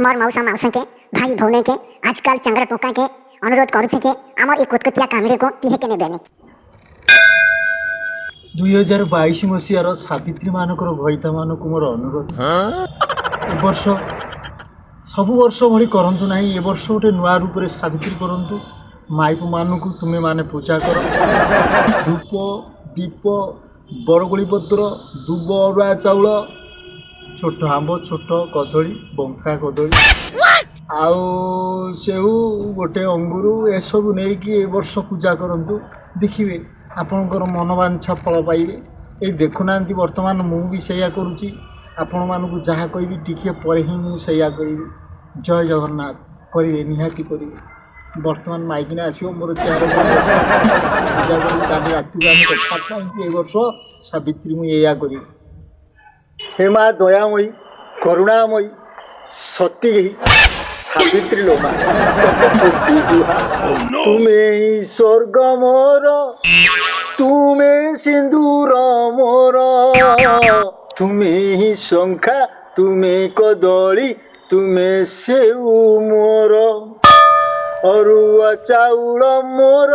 आमर मौसा माउसा के भाई भौने के आजकल चंद्र टोका के अनुरोध करुचे के आमर एक कुतकुतिया कामिड़ी को किहे के नेबेनी 2022 मसीहार सावित्री मानकर भईता मानक मोर अनुरोध ए वर्ष सब वर्ष भली करंतु नाही ए वर्ष गोटे नुआ रूप रे सावित्री करंतु माइप मानक तुमे माने पूजा कर धूप दीप बरगोली पत्र दुब अरुआ चाउल छोट आंब छोट कदली बंका कदली आउ सेऊ गोटे अंगुर ए सब नहीं कि ए वर्ष पूजा करंतु देखिए आपणकर मनोवांछा फल पाइबे ये देखुना बर्तमान मुझे सैया करुँची आपण मानक जहाँ कहि टिके पर ही मुझे करी जय जगन्नाथ करेंगे निहाती करेंगे बर्तमान माइकिना आसो मोर तैयार पूजा कल रात ए वर्ष सावित्री मुझे करी हे माँ दयामयी करुणामयी सती सावित्री लोमा तुम्हें ही स्वर्ग मोर तुम्हें सिंदूर मोर तुम्हें ही शंखा तुम्हें कदली तुम्हें सेऊ मोर अरुआ चाउल मोर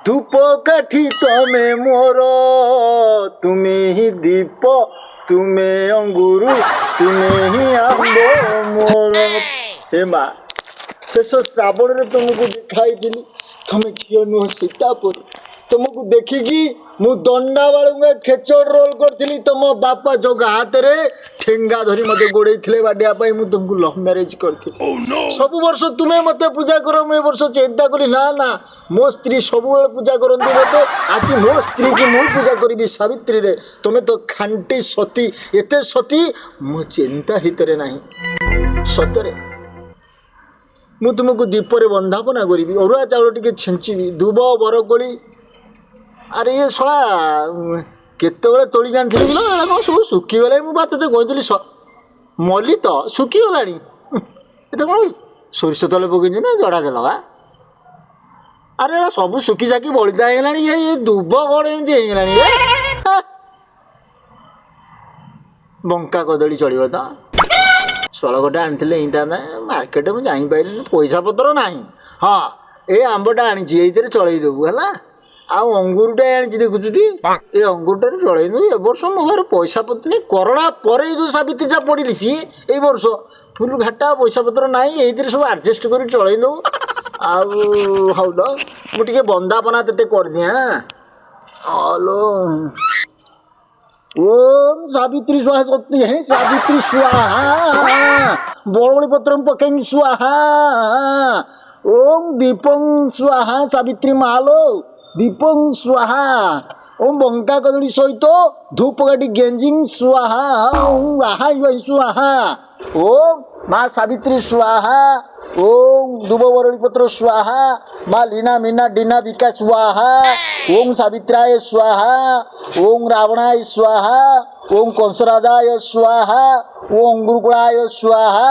धूप काठी तमें मोर तुम्हें ही दीप तुम्हें अंगुरु तुम्हें ही आंब मोर हे माँ शेष श्रावण में तुमको दिखाई तुम झील नुह सीतापुर तुमको देखिकी मु दंडा बालुगा खेचड़ रोल करी तुम बापा जगह हाथ में ठेंगा धरी मत गोड़े बाडियापाई मुझे तुमको लव मैरेज करी सब वर्ष तुम्हें मत पूजा कर मुझे वर्ष चिंता करी ना ना मो स्त्री सब पूजा करती मत आज मो स्त्री की मुझे पूजा करी सावित्री रे तुम्हें तो खांटी सती एत सती मो चिंता हितरे ना सतरे मु तुमको दीपरे बंधापना करी अरुआ चाउल टे छेची दुब बरकोली अरे ये शला केतबेले तोलिक आनी कौन सब सुखीगला मुझे कही मल्ली तो सुखीगला ये कौन सोरिष तले पकई ना जड़ा दे लगा अरे सब सुखी साकी बलिदा होगा ये दुब कौन एमती होगा बंका कदली चलो तो शल गोटे आनी मार्केट में जापारे पैसा पतर ना हाँ ये आंबटा आनी चल देबू है आउ अंगुरटा आनी देखुची ये अंगुरटा चल ए वर्ष मो घर पैसा पत्र नहीं करोना पर जो सावित्रीटा पड़ी ये वर्ष फुल घाटा पैसा पत्र ना ये सब आडजस्ट कर चल दू आउ तो मुझे बंदापना तेते कर दिया हलो ओम सावित्री स्वाहा सत्य है सावित्री स्वाहा बरगोली पत्र पकई स्वाहा ओम दीपं स्वाहा सावित्री मालो दीपं स्वाहा ओम बंका कदली सहित धूप काटी गेंजिंग स्वाहा ओम आहा स्वाहा ओम माँ सावित्री स्वाहा ओम दुब बरगोली पत्र स्वाहा माँ लीना मीना डीना विका स्वाहा ओम सावित्राय स्वाहा ओम रावणाय स्वाहा ओम कंसराजाय स्वाहा ओम अंगुरकुलाय स्वाहा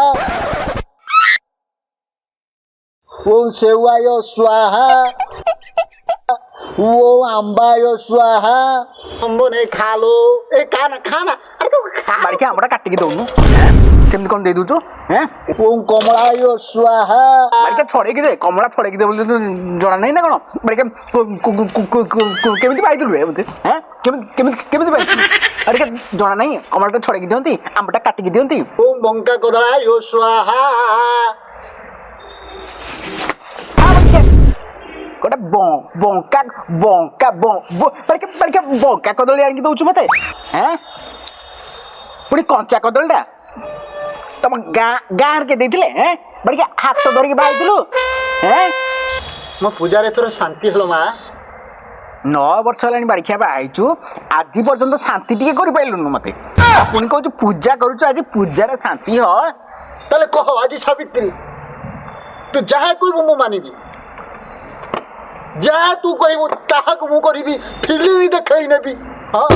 ओम सेवाय स्वाहा वो अंबाय स्वाहा अंबो नहीं खा लो ए खाना खाना अरे तो खा बाड़ी के आंबटा काटिकी दउनु सेमती कौन दे दूचु हैं ओम कमलाय स्वाहा बाड़ी के छोड़े की दे कमला छोड़े की दे बोले तो जणा नहीं ना कोन बाड़ी के केमिति पाइदलु ए मते हैं केमिति पाइ अरे के जणा नहीं कमला तो छोड़े की दियंती आंबटा काटिकी दियंती ओम बंका कदलाय स्वाहा गोटे बंका बंका बंका कदली आनिकी दउछु मते हैं पुणी कंचा कदलीटा तुम गाँ के देथिले हैं बड़ी हाथ धरिक बाइलु हैं मो पूजा रे तोर शांति हलो माँ 9 वर्ष है बाड़िया बाइचु आज पर्यंत शांति टी कर पाइलुन मत पुणी कहू पूजा करुचु आज पूजार शांति हो ताले कह आज सावित्री तू जहाँ कहबू मु मानिबी जहाँ तू कहबू ताहा को मु करिबी फिल्म देखई नेबी हां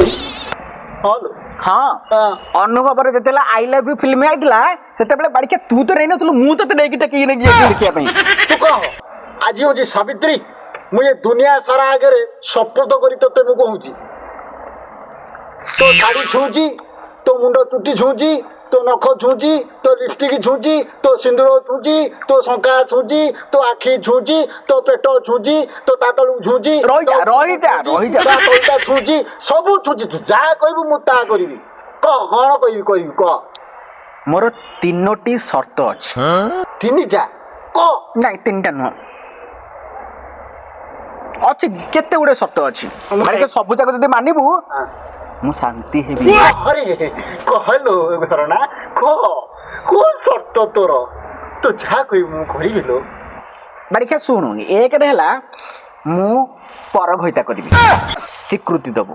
हां हाँ अनुभव जिते आई लव यू फिल्म आईला से बाड़िया तू तो नहीं नथुलु मु तो नहीं टेक देखिया तू कह आज हूँ सावित्री मुझे दुनिया सारा आगे शपथ करी तोते मुझे कहूँ तो शाढ़ी छुची तो मुंड चुटी छुची ତୋ ନଖ ଛୁଞ୍ଚି ତୋ ଲିପଷ୍ଟିକ୍ ଛୁଞ୍ଚି ତୋ ସିନ୍ଦୁର ଛୁଞ୍ଚି ତୋ ଶଙ୍ଖା ଛୁଞ୍ଚି ତୋ ଆଖି ଛୁଞ୍ଚି ତୋ ପେଟ ଛୁଞ୍ଚି ତୋ ତା ତଳକୁ ଛୁଞ୍ଚି ଛୁଞ୍ଚି ସବୁ ଛୁଞ୍ଚି ତୁ ଯାହା କହିବୁ ମୁଁ ତାହା କରିବି କହ କ'ଣ କରିବି କହ ମୋର 3ଟି ସର୍ତ୍ତ ଅଛି। 3ଟା କହ ନାଇଁ 3ଟା ନୁହଁ ଅଛି କେତେ ଗୁଡେ ସର୍ତ୍ତ ଅଛି ମାନେ ସବୁ ଯାକ ଯଦି ମାନିବୁ ମୁଁ ଶାନ୍ତି ହେବି। ଆରେ କହିଲୁ ଘରଣା କହ କୋଉ ସର୍ତ୍ତ ତୋର ତୁ ଯାହା କହିବୁ ମୁଁ କରିବି ଲୋ। ବାଡ଼ିଖିଆ ଶୁଣୁ ଏକରେ ହେଲା ମୁଁ ପରଘଇତା କରିବି ସ୍ୱୀକୃତି ଦେବୁ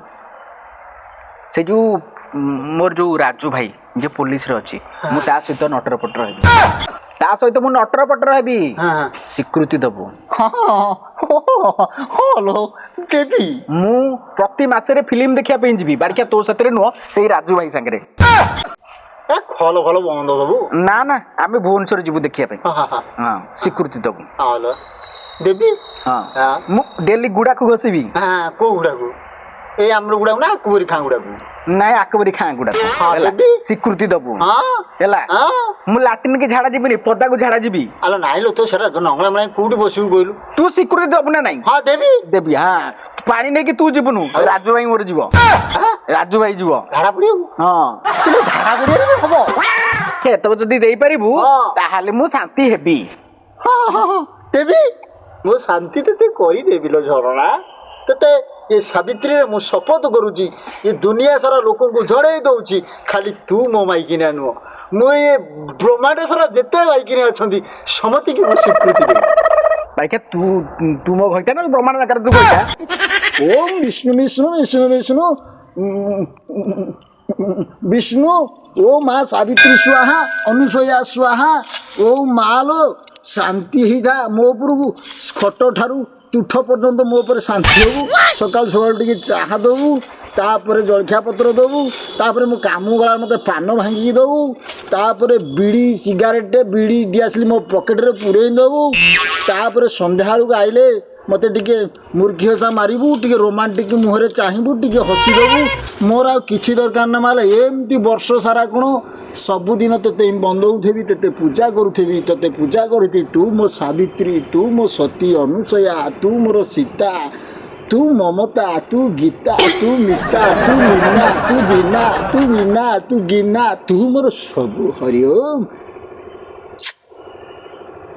ସେ ଯୋଉ ମୋର ଯୋଉ ରାଜୁ ଭାଇ ଯେ ପୋଲିସରେ ଅଛି ମୁଁ ତା ସହିତ ନଟର ପଟର ହେବି ତା ସହିତ ମୁଁ ନଟର ପଟର ହେବି ସ୍ୱୀକୃତି ଦେବୁ। ହଁ ଲୋ ଦେବି ମୁଁ ପ୍ରତି ମାସରେ ଫିଲ୍ମ ଦେଖିବା ପାଇଁ ଯିବି ବାଡ଼ିଖିଆ ତୋ ସାଥିରେ ନୁହଁ ସେଇ ରାଜୁ ଭାଇ ସାଙ୍ଗରେ। ଭଲ ବନ୍ଦ ସବୁ ନା ନା ଆମେ ଭୁବନେଶ୍ୱର ଯିବୁ ଦେଖିବା ପାଇଁ। ହଁ ସ୍ୱୀକୃତି ଦେବୁ ଦେବି ମୁଁ ଡେଲି ଗୁଡାକୁ ଘଷିବି। କୋଉ ଗୁଡାକୁ ଏଇ ଆମର ଗୁଡାକୁ ନା ଆକୁବରି ଖାଁ ଗୁଡାକୁ ନାଇଁ ଆକବରୀ ଖାଁ ଗୁଡାକୁ ସ୍ୱୀକୃତି ଦେବୁ ହେଲା। ମୁଁ ଲାଟ୍ରିନ୍ କି ଝାଡା ଯିବିନି ପଦାକୁ ଝାଡା ଯିବି। ଆଲୋ ନାଇଁ ଲୋ ତୋ ସେଟା ନଙ୍ଗଳା ମଙ୍ଗଳା କୋଉଠି ବସିବୁ କହିଲୁ ତୁ ସ୍ୱୀକୃତି ଦେବୁ ନା ନାଇଁ? ହଁ ଦେବି ହଁ ପାଣି ନେଇକି ତୁ ଯିବୁନୁ ରାଜୁ ଭାଇ ମୋର ଯିବ ରାଜୁ ଭାଇ ଯିବ ଝାଡା ପଡିବାକୁ ହଁ ଝାଡା ପଡିବାକୁ ହବ ଏତକ ଯଦି ଦେଇପାରିବୁ ତାହେଲେ ମୁଁ ଶାନ୍ତି ହେବି। ଦେବି ମୁଁ ଶାନ୍ତି ତତେ କରିଦେବି ଲୋ ଝରଣା ତତେ ଏ ସାବିତ୍ରୀରେ ମୁଁ ଶପଥ କରୁଛି ଏ ଦୁନିଆ ସାରା ଲୋକଙ୍କୁ ଜଣେଇ ଦଉଛି ଖାଲି ତୁ ମୋ ମାଇକିନା ନୁହଁ ମୁଁ ଏ ବ୍ରହ୍ମାଣ୍ଡ ସାରା ଯେତେ ମାଇକିନା ଅଛନ୍ତି ସମସ୍ତିକି ମୁଁ ସ୍ୱୀକୃତି ଦେବି। ବାଇକା ତୁ ମୋ ଘଇତା ନା ବ୍ରହ୍ମାଣ୍ଡ ଜାଗାରେ ତୁ ଘଇତା ଓମ୍ ବିଷ୍ଣୁ ବିଷ୍ଣୁ ବିଷ୍ଣୁ ବିଷ୍ଣୁ ବିଷ୍ଣୁ ଓ ମା ସାବିତ୍ରୀ ସ୍ୱାହା ଅନୁସୂୟା ସ୍ୱାହା ଓ ମା ଲୋ ଶାନ୍ତି ହେଇଥା ମୋ ଉପରକୁ ଖଟ ଠାରୁ ତୁଠ ପର୍ଯ୍ୟନ୍ତ ମୋ ଉପରେ ଶାନ୍ତି ହେବୁ। ସକାଳୁ ଟିକେ ଚାହା ଦେବୁ ତାପରେ ଜଳଖିଆ ପତ୍ର ଦେବୁ ତାପରେ ମୁଁ କାମ ଗଲା ମୋତେ ପାନ ଭାଙ୍ଗିକି ଦେବୁ ତାପରେ ବିଡ଼ି ସିଗାରେଟ୍ ବିଡ଼ି ଡିଆସିଲି ମୋ ପକେଟରେ ପୁରେଇ ଦେବୁ ତାପରେ ସନ୍ଧ୍ୟାବେଳକୁ ଆଇଲେ ମୋତେ ଟିକେ ମୁର୍ଖି ହସା ମାରିବୁ ଟିକେ ରୋମାଣ୍ଟିକ ମୁହଁରେ ଚାହିଁବୁ ଟିକେ ହସିଦେବୁ ମୋର ଆଉ କିଛି ଦରକାର ନା ମାଲେ ଏମିତି ବର୍ଷ ସାରା କ'ଣ ସବୁଦିନ ତୋତେ ବନ୍ଦଉଥିବି ତୋତେ ପୂଜା କରୁଥିବି ତୁ ମୋ ସାବିତ୍ରୀ ତୁ ମୋ ସତୀ ଅନୁସୟା ତୁ ମୋର ସୀତା ତୁ ମମତା ତୁ ଗୀତା ତୁ ମିତା ତୁ ମୀନା ତୁ ବିନା ତୁ ଗୀନା ତୁ ମୋର ସବୁ ହରିଓମ